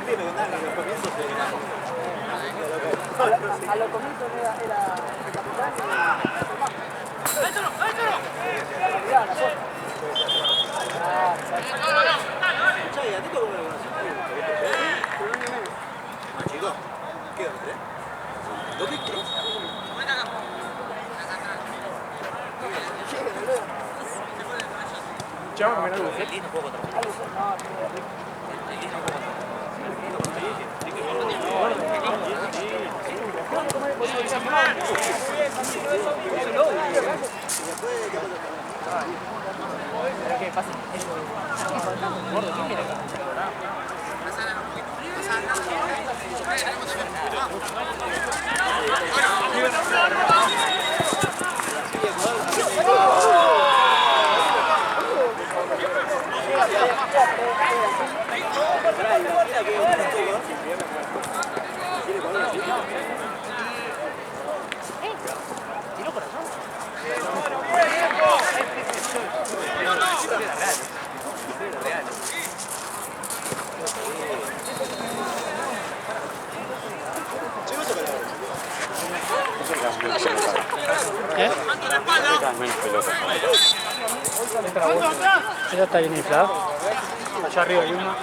A los comienzos era capitán Ciao, me la luce. ¿Qué pasa? Gordo, ¿quién viene acá? ¿Tiró corazón? Real. ¿Eh? Ella está bien inflada. Allá arriba hay una.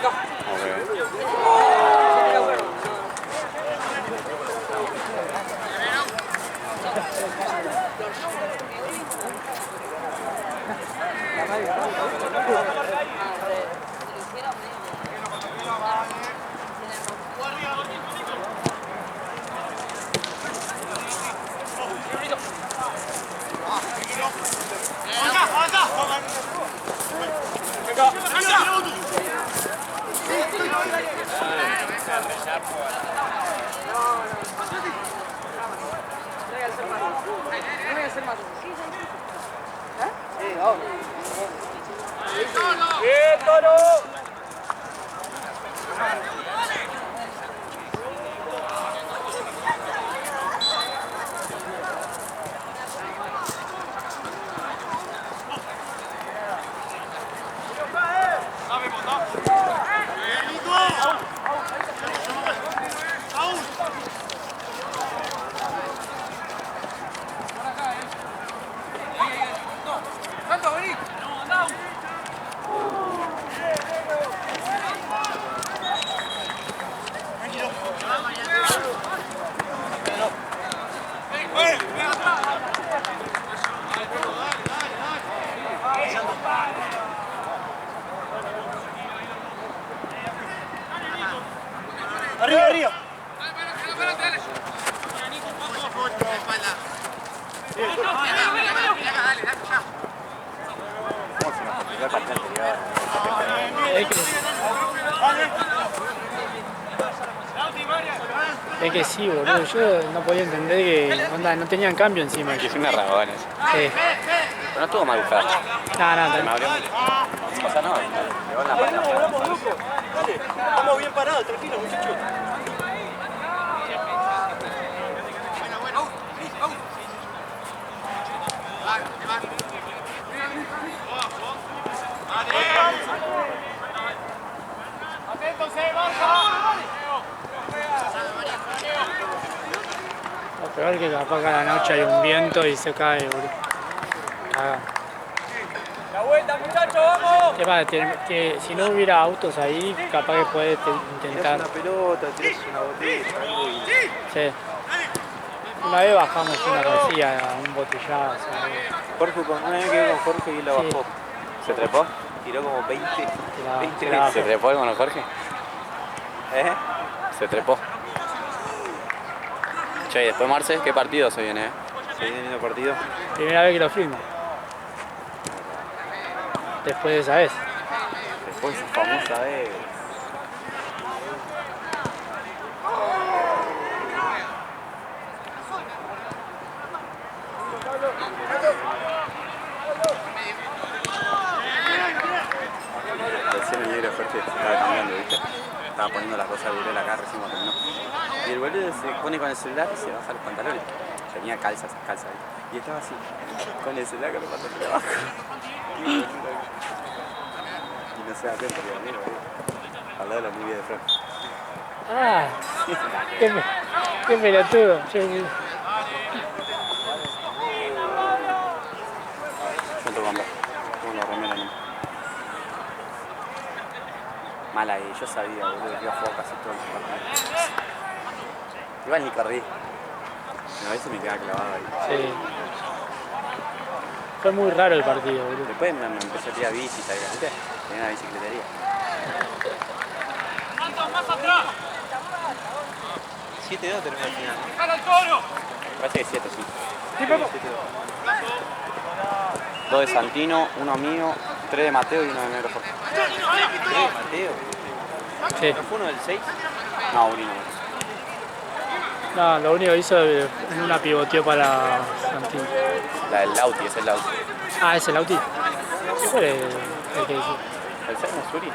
Arriba, arriba. Es que sí, boludo. Yo no podía entender que onda, no tenían cambio encima. Que es una rabones. Sí. Pero no estuvo mal buscado. No, Se me abrió mucho. O sea, no, pegó en la pata. Dale, estamos bien parados, tranquilo, muchachos. Lo peor que capaz que a la noche hay un viento y se cae, boludo. Caga. La vuelta, muchachos, vamos. Es más, que si no hubiera autos ahí, capaz que puedes intentar. Tirás una pelota, tirás una botella, algo y... Sí. Una vez bajamos una rosilla, un botellazo. Jorge, una vez quedé con Jorge y la Sí. bajó. ¿Se trepó? Tiró como 20 Se la ¿Se trepó el mono Jorge? ¿Eh? Se trepó. Che, y después Marce, ¿qué partido se viene? Se viene el partido. Primera vez que lo filmo. Después de esa vez. Después esa famosa vez. Recién el negro Jorge se estaba cambiando, ¿viste? Estaba poniendo las cosas de Burel acá, recién cuando terminó. Y el boludo se pone con el celular y se baja los pantalones. Tenía calzas ahí. Y estaba así, con el celular con los pantalones abajo. Y no se da cuenta, digo, mira, al lado de la movie de Frank. Ah, qué pelotudo. Yo tengo que andar. Tengo la remera en. Mala ahí, yo sabía, boludo, que iba a jugar casi todo el partido. Igual ni corrí. A veces me quedaba clavado ahí. Sí. Fue muy raro el partido, boludo. Después me empecé a tirar bici, ¿viste? Tenía una bicicletería. ¡Más atrás! 7-2 terminó el final. ¡Jala al toro! Parece que 7, sí. Sí, Paco. 2 de Santino, 1 mío, 3 de Mateo y 1 de Negro Jorge. ¿3 de Mateo? Sí. ¿No fue uno del 6? No, uno. No, lo único que hizo en una pivoteó para Santino. La del Lauti, es el Lauti. Ah, ¿es el Lauti? ¿Qué fue el que hizo? ¿El 6 no es Suri?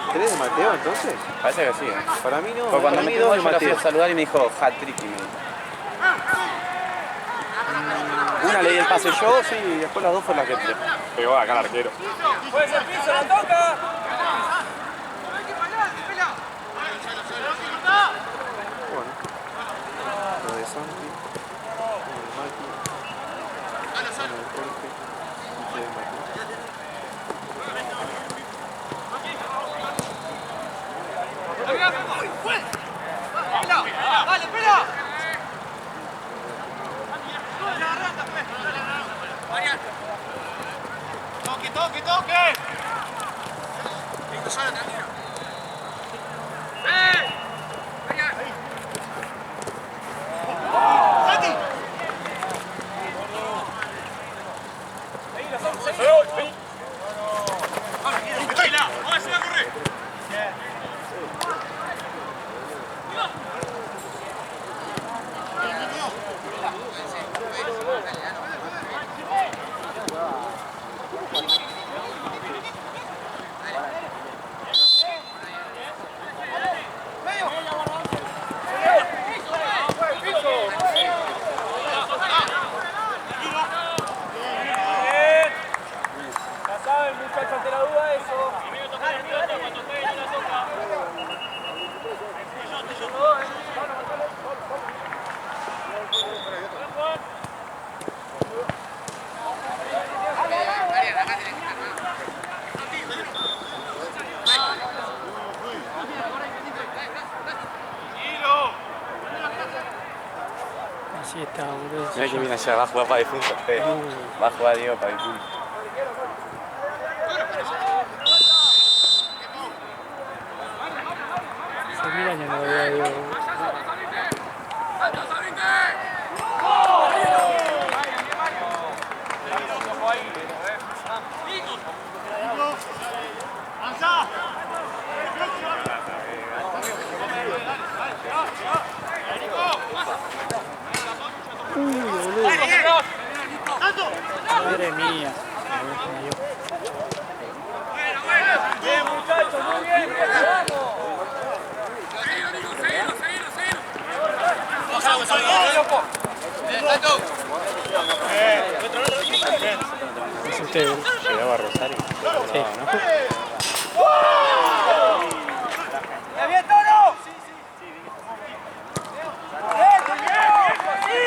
¿3 de Mateo entonces? Parece que sí, ¿eh? Para mí no. Porque cuando para me mí quedó 2 de yo la fui Mateo. a saludar y me dijo hat-trick y me dijo. Una le di el pase yo, sí, y después las dos fue las que pegó acá el arquero. ¡Puede ser piso, la toca! Bueno. Lo de Santi. Uno de Mati. Uno de Jorge. Y 3 de Mateo. ¡Dale, pela! ¡Toque, toque, toque! Listo, solo, tranquilo. ¡Santi! Seguí. ¡Ahora se va a correr! Así está, boludo. Mira que viene allá, va a jugar para difunto. Va a jugar Diego para difunto. Hace 1000 años no lo veía, digo. Madre mía. Bien, muchachos, muy bien, vamos. Es usted, boludo. Llegaba a Rosario. Sí. ¡Está bien, Toro! ¡Bien, muy bien, viejo, así!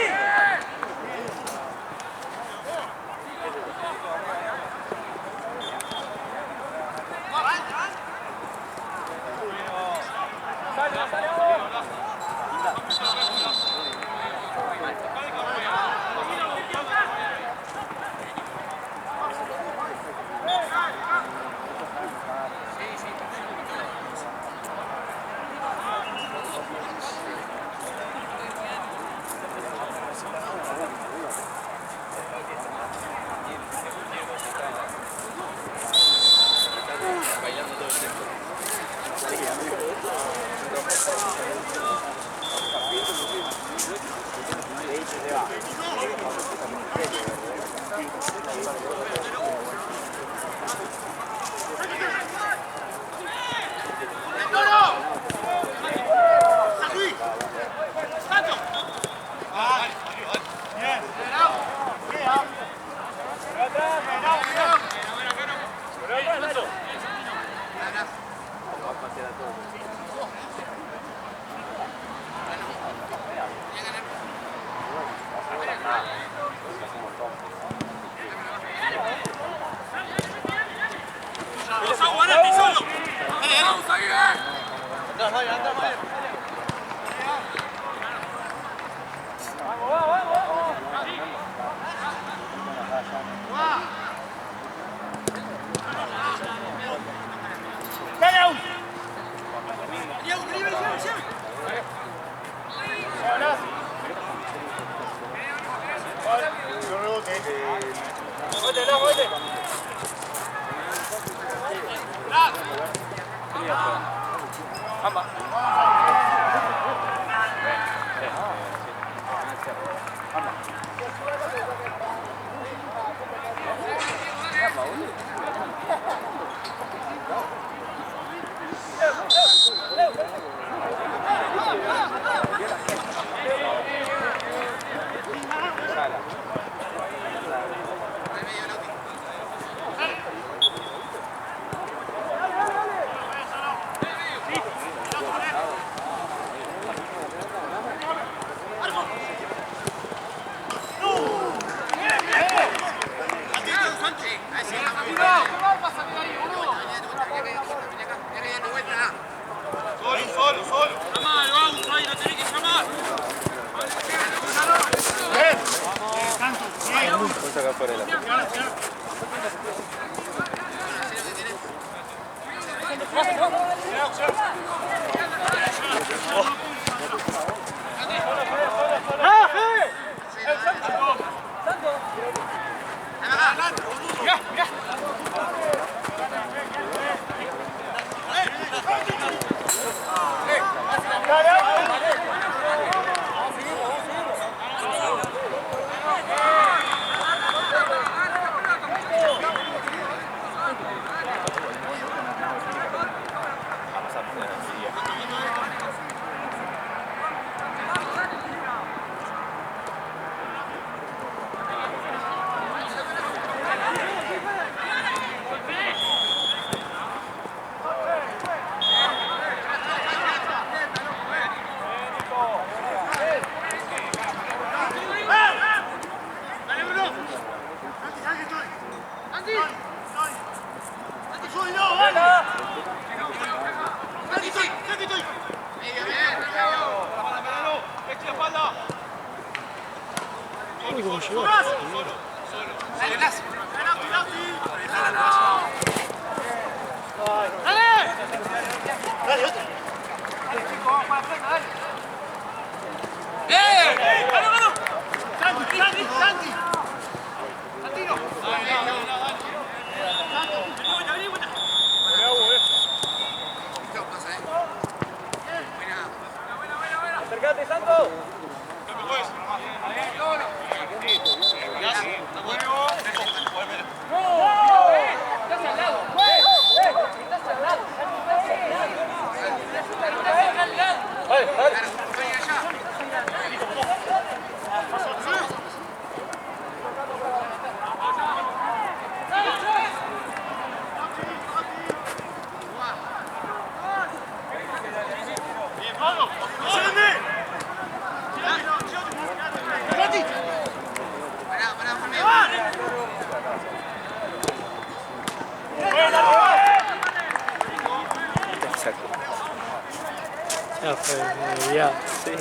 Uy, cómo llegó. Acercate, Santo. Ya fue, ya. Sí.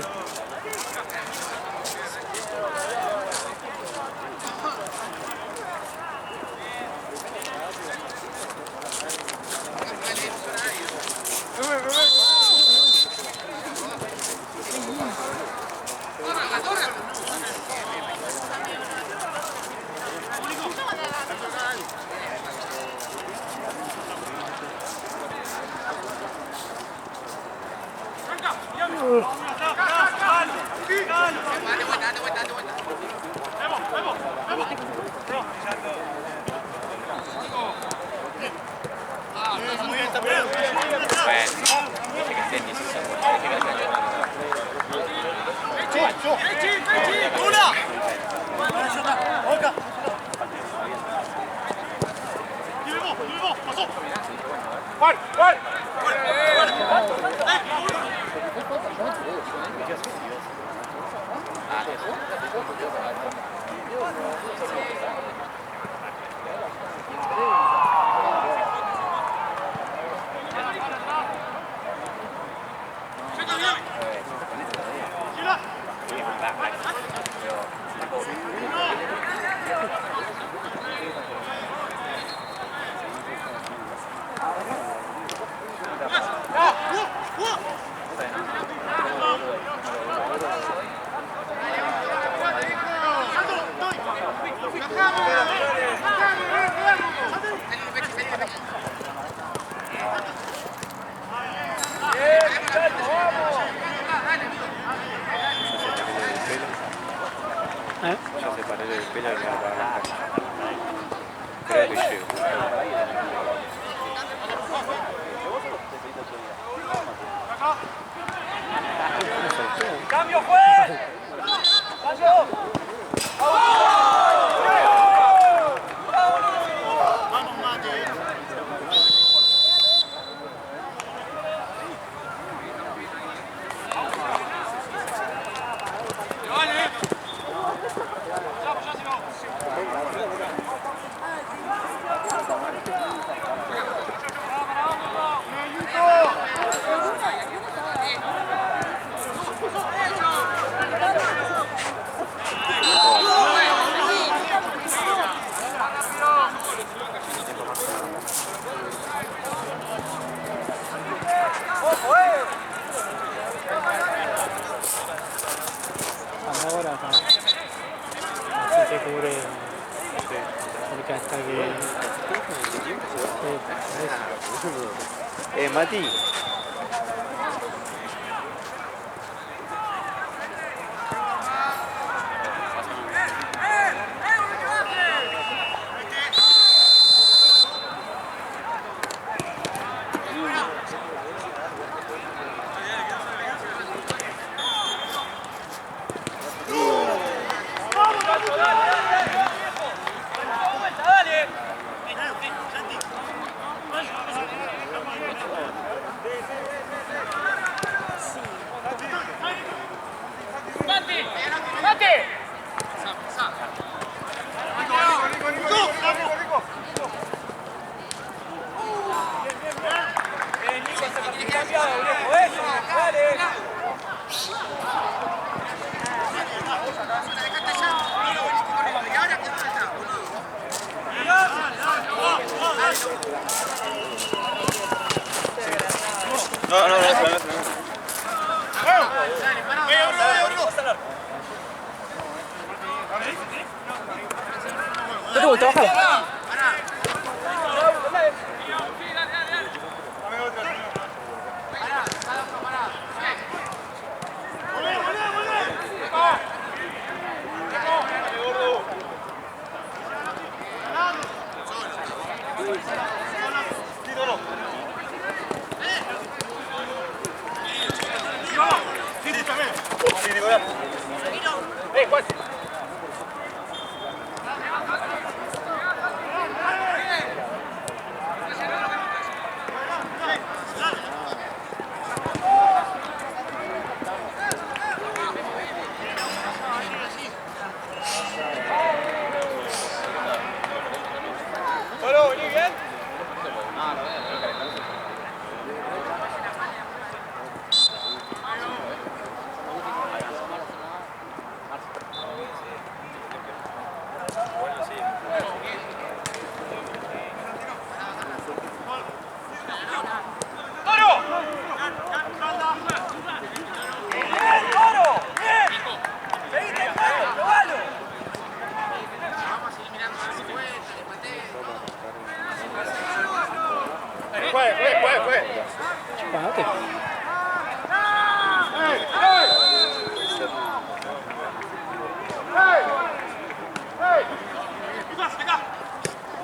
de pena que va a pagar. Creo que llego. ¡Cambio, juez! ¡Cambio! Ahora acá. Así te cubre. Porque hasta que. Sí, Mati. Date vuelta, bájala. Bájate.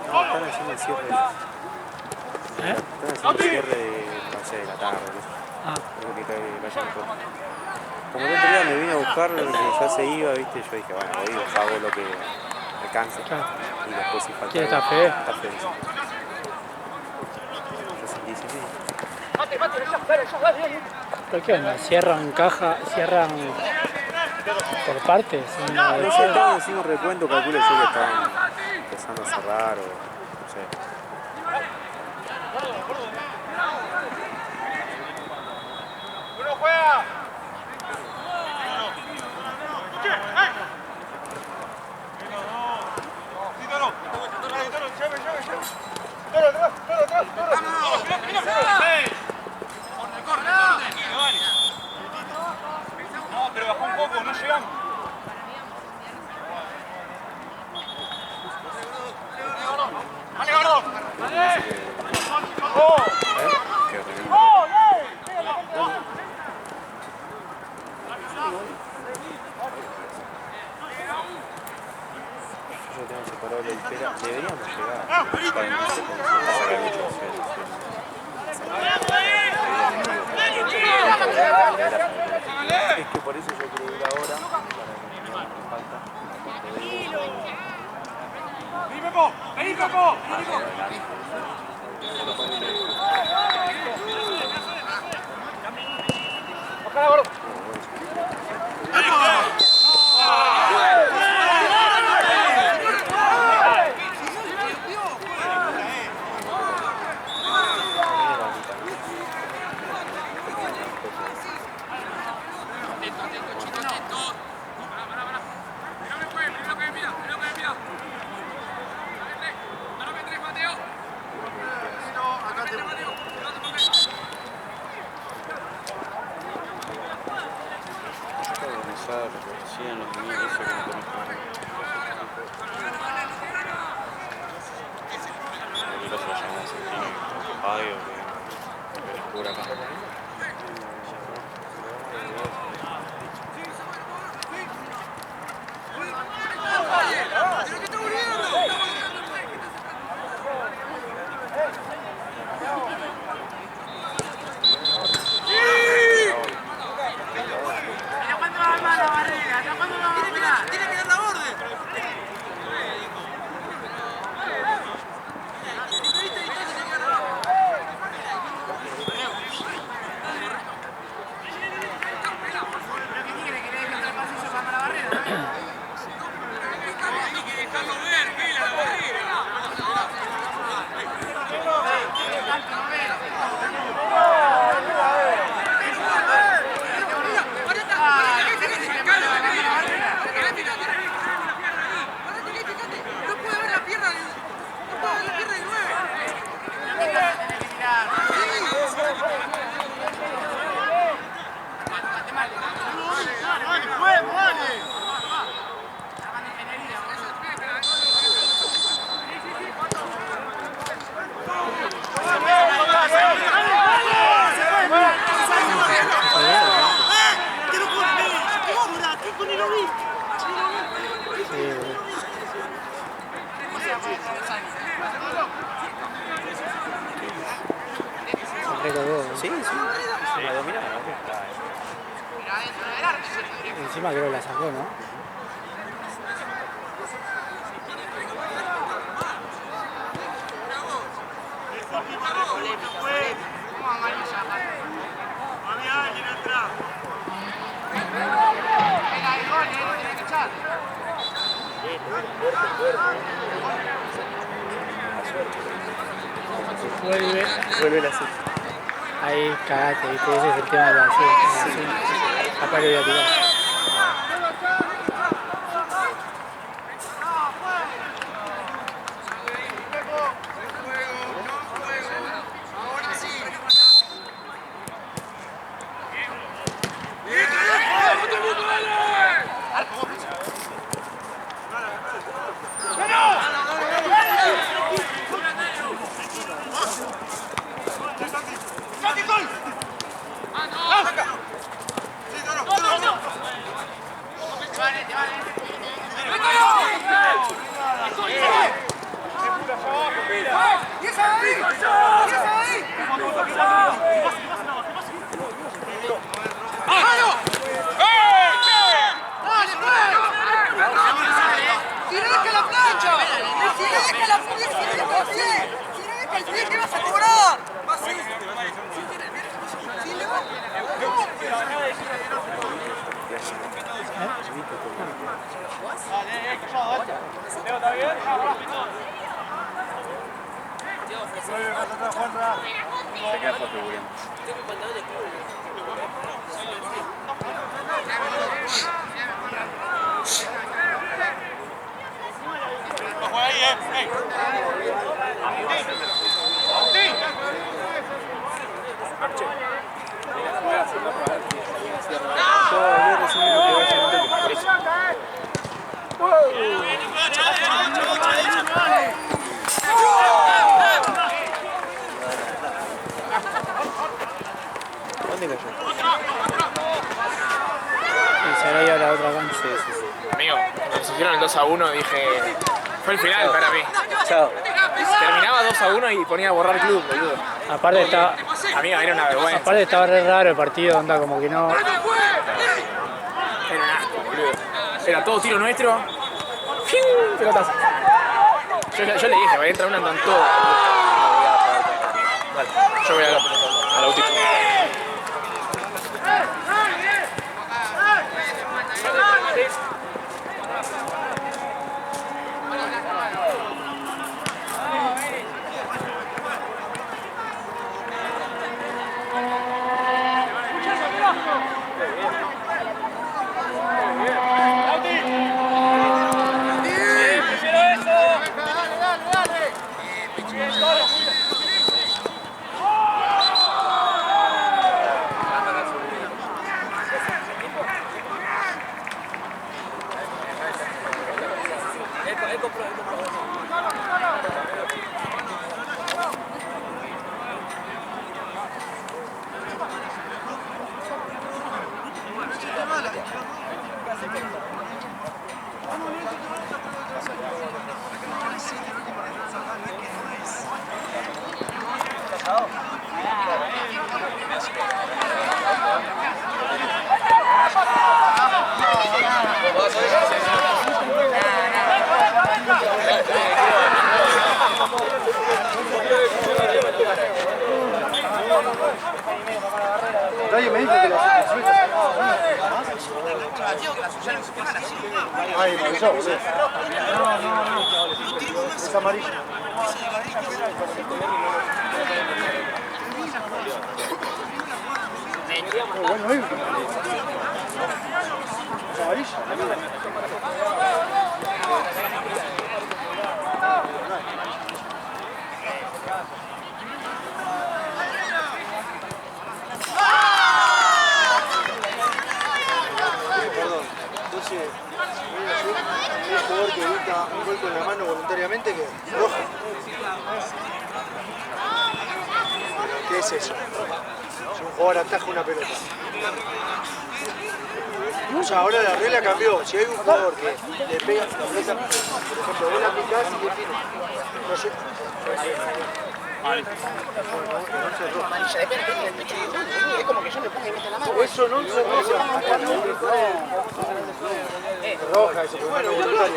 No, están haciendo el cierre. Están haciendo el cierre de, no sé, de la tarde. Creo que vayan mejor. Como el otro día me vine a buscar, que ya se iba, ¿viste? Yo dije, bueno, voy y hago lo que alcance. Claro. Y después si falta. ¿Quién está feo? Está feo. Yo sentí, sí. ¿Pero qué onda? ¿Cierran caja? ¿Cierran por partes? No sé, estaban haciendo un recuento, calculo yo que estaban empezando a cerrar o no sé. ¡Uno juega! No, pero bajó un poco, no llegamos. ¡Vale, gordo! ¡Vale! Qué horrible. todo lo espera. Deberíamos llegar. Para no sé cómo se saca mucho de suelo. Es que por eso yo quiero ir ahora, para que me falta. ¡Vení, Pepo! ¡Vení, Pepo! ¡Ojalá, gordo! Siguen los niños, eso que no conozco. ¿Qué cosa se llama Argentina? Que pague o que cubra acá. Sí, sí. La dominaba, ¿no? Encima creo que la sacó, ¿no? Vuelve la azul. Ahí cagaste, ¿viste? Ese es el tema de la azul. Acá le voy a tirar. Se queda por figurando. ¡Ojo ahí, ¡Ey! Y se había ido a la otra cancha. Sí, sí, sí. Amigo, cuando se hicieron el 2-1 dije... Fue el final para mí. Chao. Terminaba 2-1 y ponía a borrar club, boludo. Aparte estaba, Amigo, era una vergüenza. aparte estaba re raro el partido, onda como que no... Era un asco, boludo. Era todo tiro nuestro. ¡Fiu! Pelotazo. Yo le dije, va a entrar una en todo. Dale, yo voy a la autito. Nadie me dijo que las Ay, avisó, boludo. Es amarillo. Bueno, es amarillo. Un jugador que evita un gol con la mano voluntariamente que roja. ¿Qué es eso? Si un jugador ataja una pelota. O sea, ahora la regla cambió. Si hay un jugador que le pega la pelota, por ejemplo, vos la picás y que tiene. No sé. Es como que yo me ponga y meta la mano. Eso no se roja eso, pero bueno, voluntario.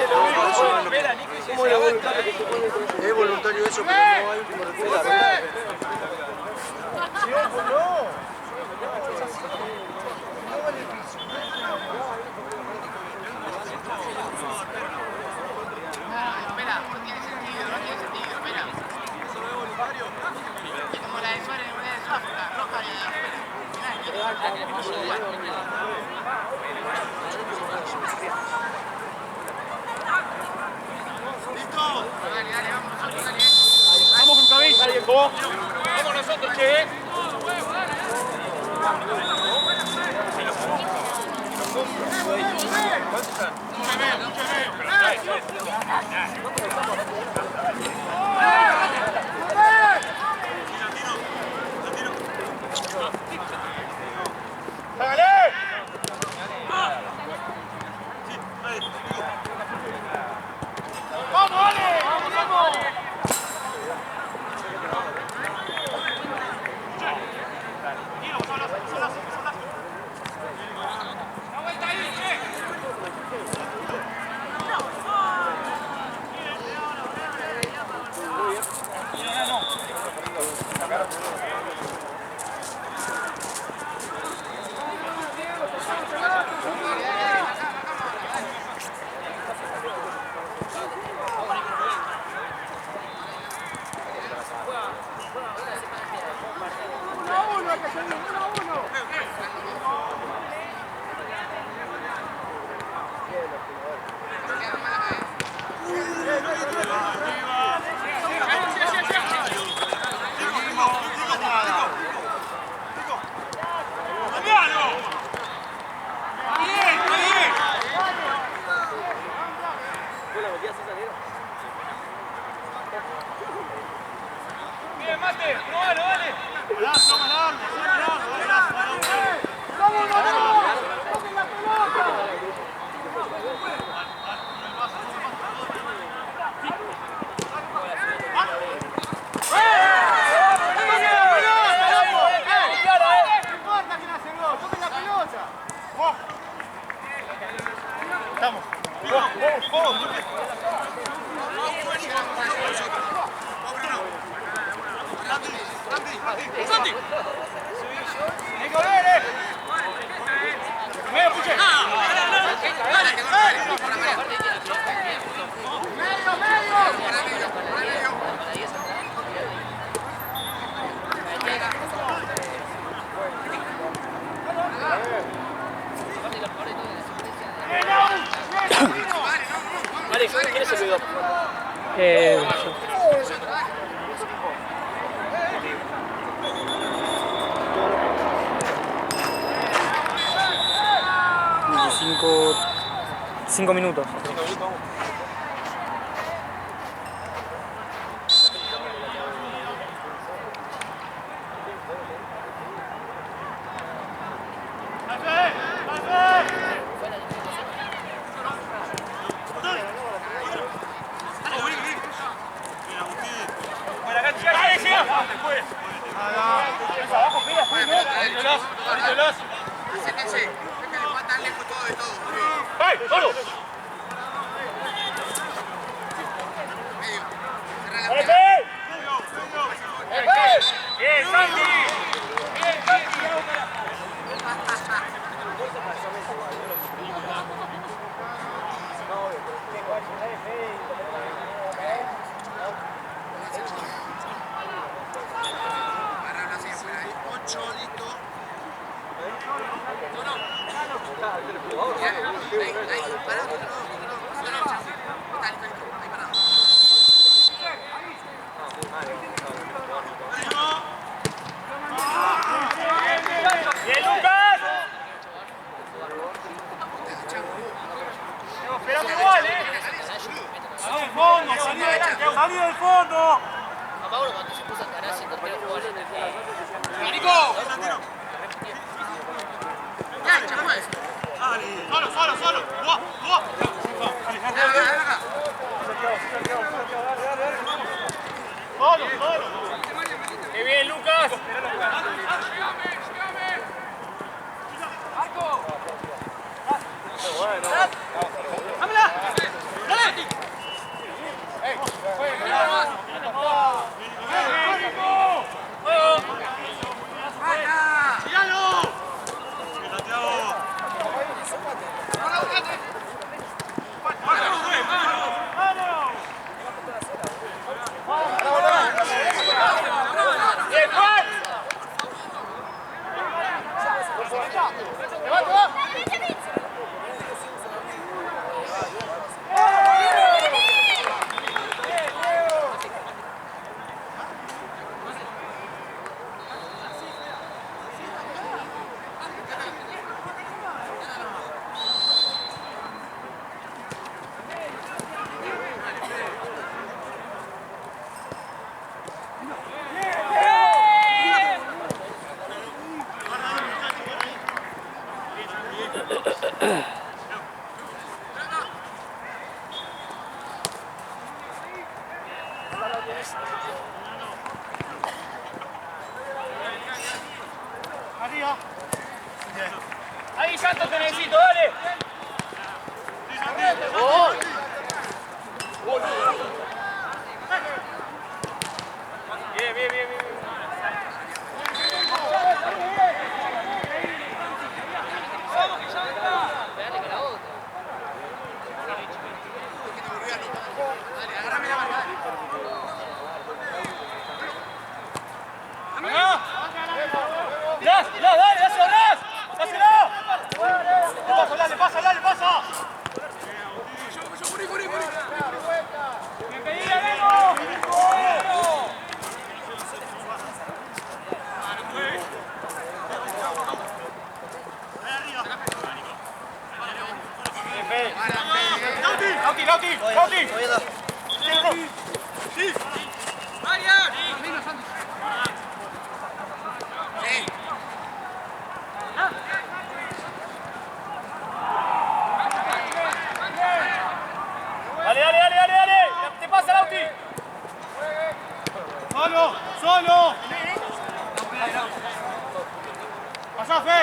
¿Cómo era voluntario que se pone con eso? Es voluntario eso, pero no hay último recurso. Como la de Suárez de Sudáfrica, roja Vamos con cabeza, viejo. Vamos nosotros, che. Estamos. ¡Santi! ¡Medio, puche! Alex, ¿quién es el video? Yo. 5 minutos. ¡Qué bien, Lucas! Ahí, Santos, te necesito, dale. Bien, bien, bien, bien. Lauti. Sí. Marian. Dale. Te pasa, Lauti. Solo. Pasá, Fe.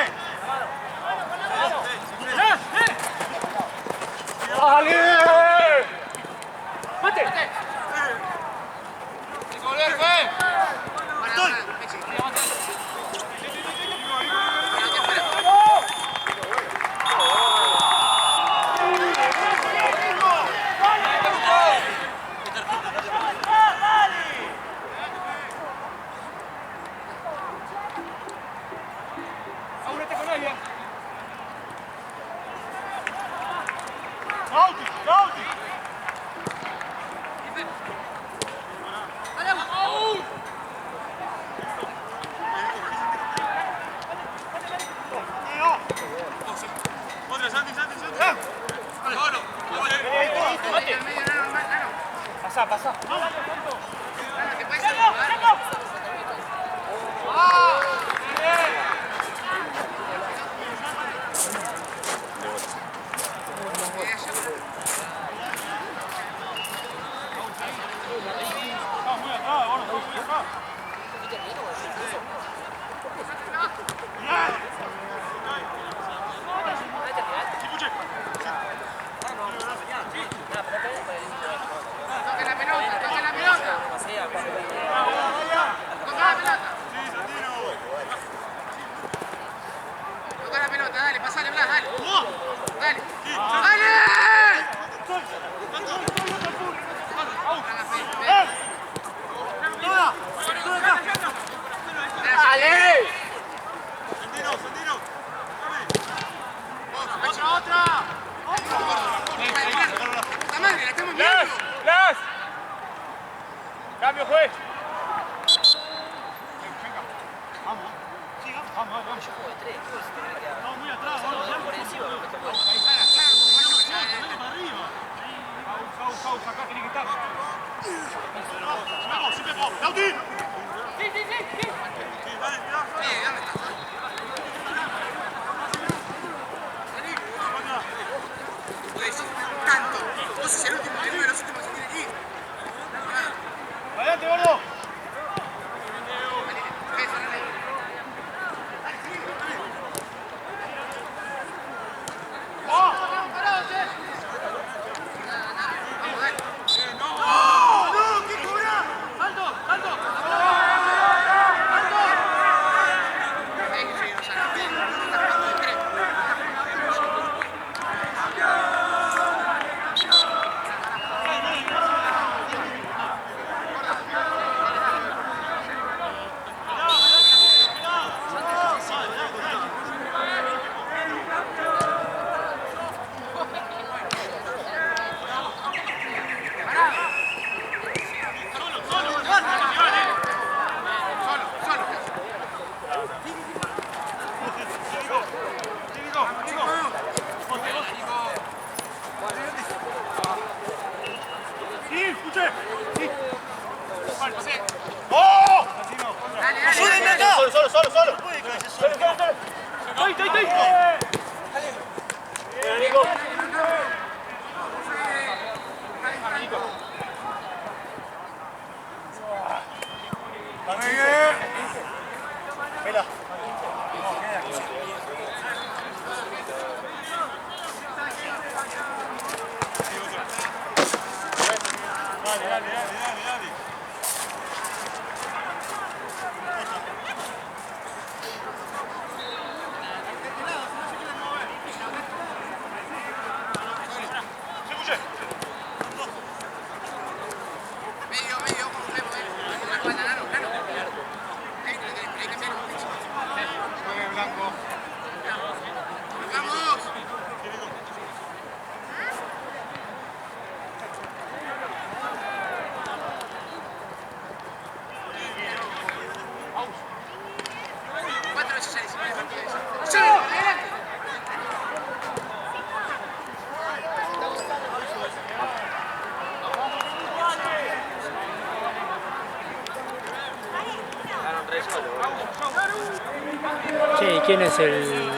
Che, ¿quién es el...?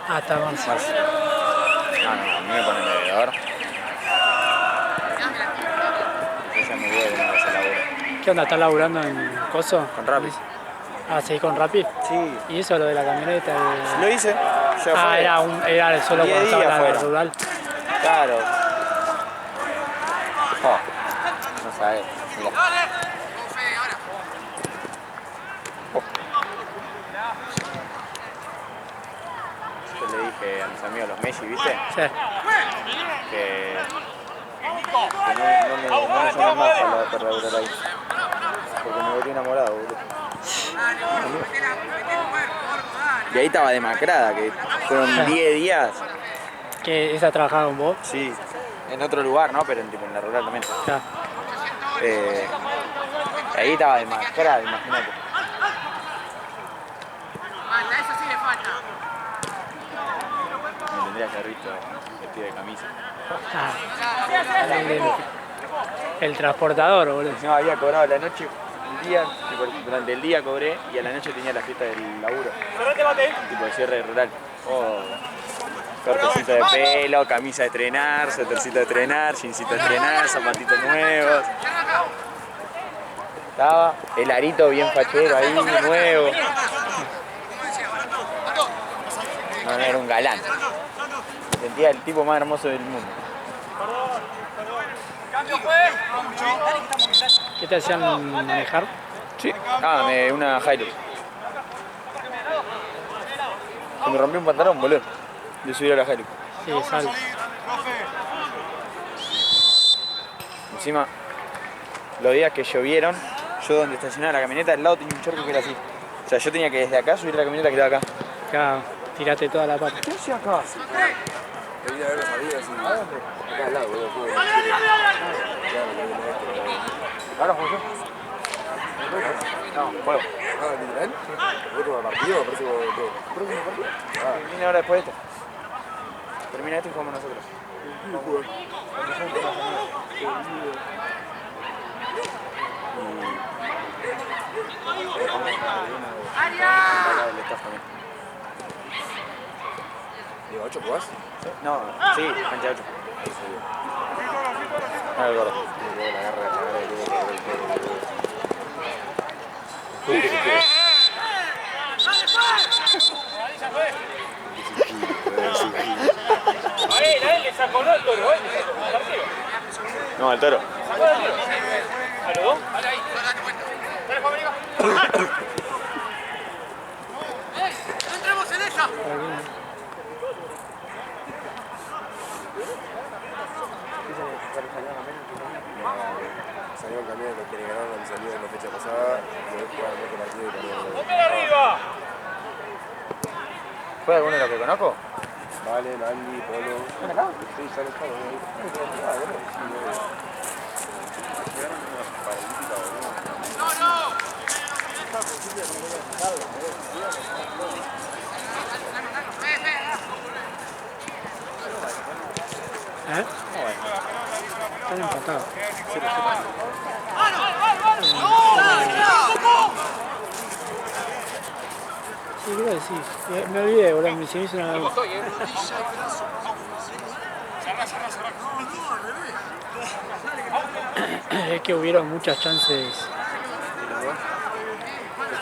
Ah, está Marcio. No, a mí me pone mediador. Ella me dio de una vez al laburo. ¿Qué onda? ¿Estás laburando en Coso? Con Rappi. Ah, ¿seguís con Rappi? Sí. ¿Y eso, lo de la camioneta? Lo hice. Se fue. Era solo 10 cuando estaba días la fuera. rural. Claro. Oh. ¿sabes? Mira. Yo le dije a mis amigos los Messi, ¿viste? Sí. Que no me suena más para la perra de ahí. Porque me volví enamorado, boludo. Y ahí estaba demacrada, que fueron 10 días. ¿Que esa trabajaba con vos? Sí, en otro lugar, ¿no? Pero en la rural también. Claro. Ahí estaba demacrada, imagínate. Eso sí le falta. Me tendría que haber visto vestido de camisa. Ah, el transportador, boludo. No, había cobrado la noche, el día, durante el día cobré y a la noche tenía la fiesta del laburo. Tipo de cierre rural. Oh, cortecito de pelo, camisa de estrenar, suétercito de estrenar, jeansito de estrenar, zapatitos nuevos. Estaba el arito bien fachero ahí, nuevo. No, era un galán. Sentía el tipo más hermoso del mundo. ¿Qué te hacían manejar? Sí. Una Hilux. Se me rompió un pantalón, boludo. De subir a la Hilux. Sí, sal. Encima, los días que llovieron, yo donde estacionaba la camioneta, al lado tenía un charco que era así. O sea, yo tenía que desde acá subir la camioneta que estaba acá. Acá, tirate toda la pata. ¿Qué hacía acá? Quería ver los amigos y... ¿A dónde? Acá al lado, boludo. ¿Ahora juego yo? No, juego. Ah, ¿literal? ¿Otro partido? ¿Próximo partido? Viene ahora después de este. Termina este y jugamos nosotros. ¿De 8 jugás? No, sí, cancha 8. Ah, el gordo. No, el toro. ¡No entremos en ella! Salió el camión de los que le ganaron al salido en la fecha pasada y hoy jugaron otro partido y también. ¿Fue alguno de los que conozco? Vale, Andy, Polo. ¿Están acá? Sí, sale todo. ¿Eh? Están empatados. Sí, ¿qué iba a decir? Me olvidé, boludo, se me hizo una... Es que hubieron muchas chances.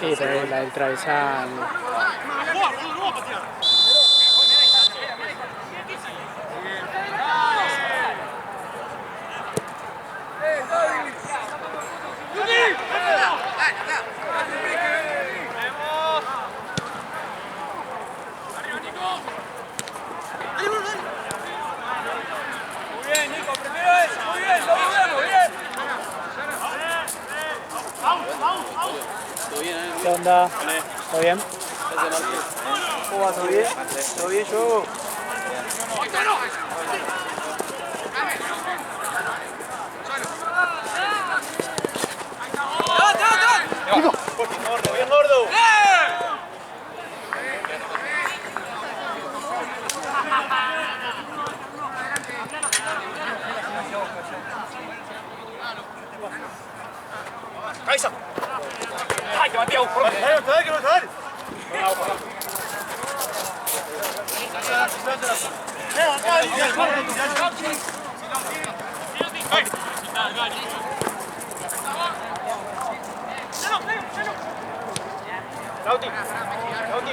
Sí, pero la del travesal. ¿Qué onda? ¿Todo bien? ¿Cómo va? ¿Todo bien? ¿Todo bien yo? ¡Bien gordo! ¡Cabeza! ¡Ay, que Mateo! ¡Dale, que no sale! Lauti, Lauti,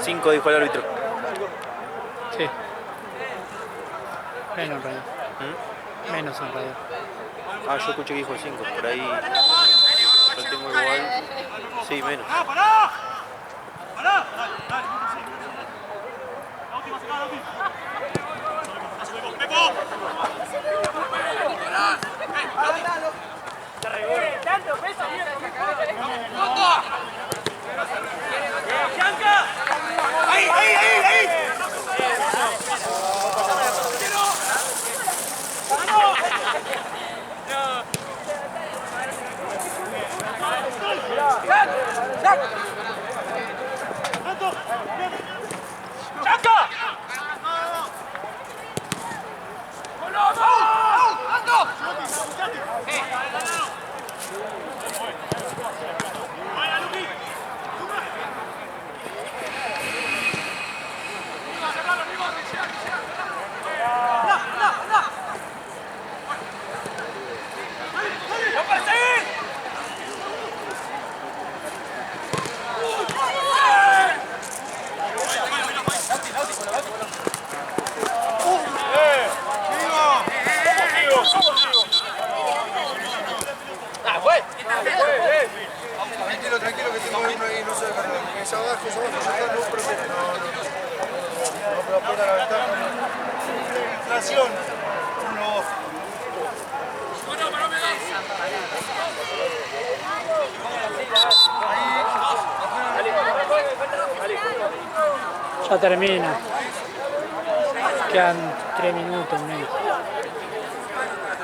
Cinco dijo el árbitro. Sí. Menos en realidad. Menos en realidad. Ah, yo escuché que dijo 5, por ahí yo tengo igual. Sí, menos. Tranquilo que tengo uno ahí, no sé, es abajo, ya está, no preocupe, no, pero afuera la ventana. Inflación, uno. Ya termina. Quedan 3 minutos menos.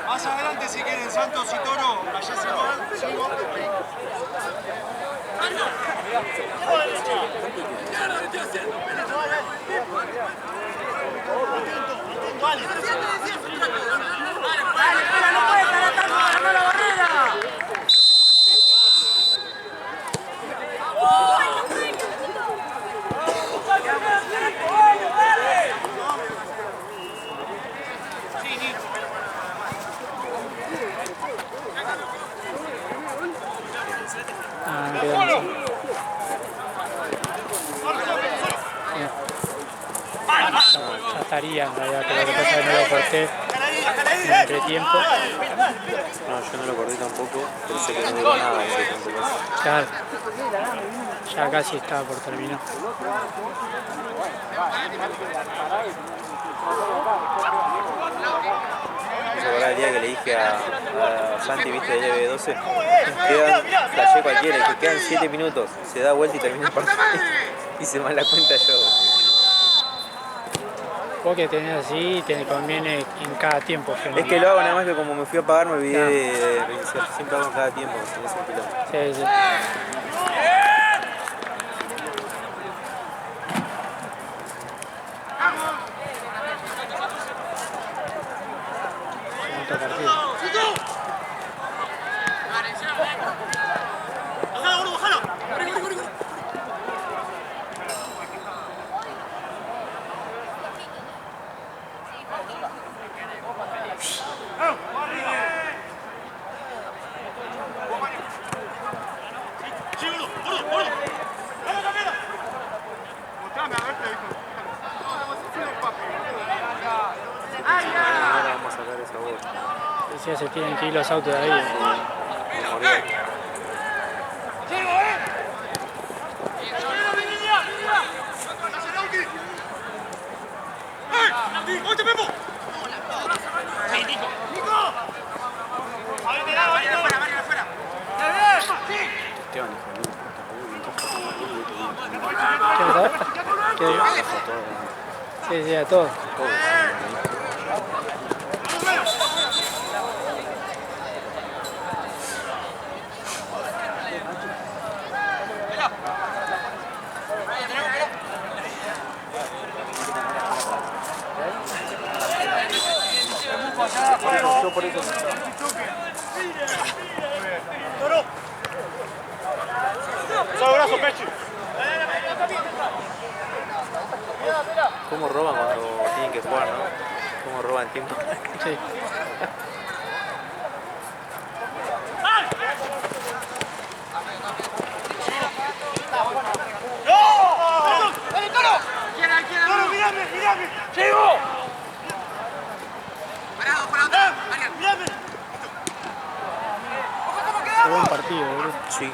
Más adelante si quieren Santos y Toro, allá se van, sigo. Ya estaría en realidad, pero lo que pasa es que no lo corté en entretiempo. No, yo no lo corté tampoco, pensé que no duró nada ese tiempo. Claro, ya casi estaba por terminar. ¿Se acuerda el día que le dije a Santi, viste, del LB12? Quedan, flashé cualquiera, que quedan 7 minutos, se da vuelta y termina el partido. Hice mal la cuenta yo. Vos que tenés así, te conviene en cada tiempo. Es que lo hago nada más que como me fui a pagar me olvidé de reiniciar. Siempre hago en cada tiempo, tenés un kilómetro. Sí, sí. Sí, se tienen que ir los autos de ahí. Me moría. Esteban, hijo de ¿Qué vas a ver? ¿Qué digo? Sí, sí, a todos. Yo por eso. ¿Cómo roban cuando tienen que jugar, no? ¿Cómo roban tiempo? Sí. Qué buen partido, boludo. Sí.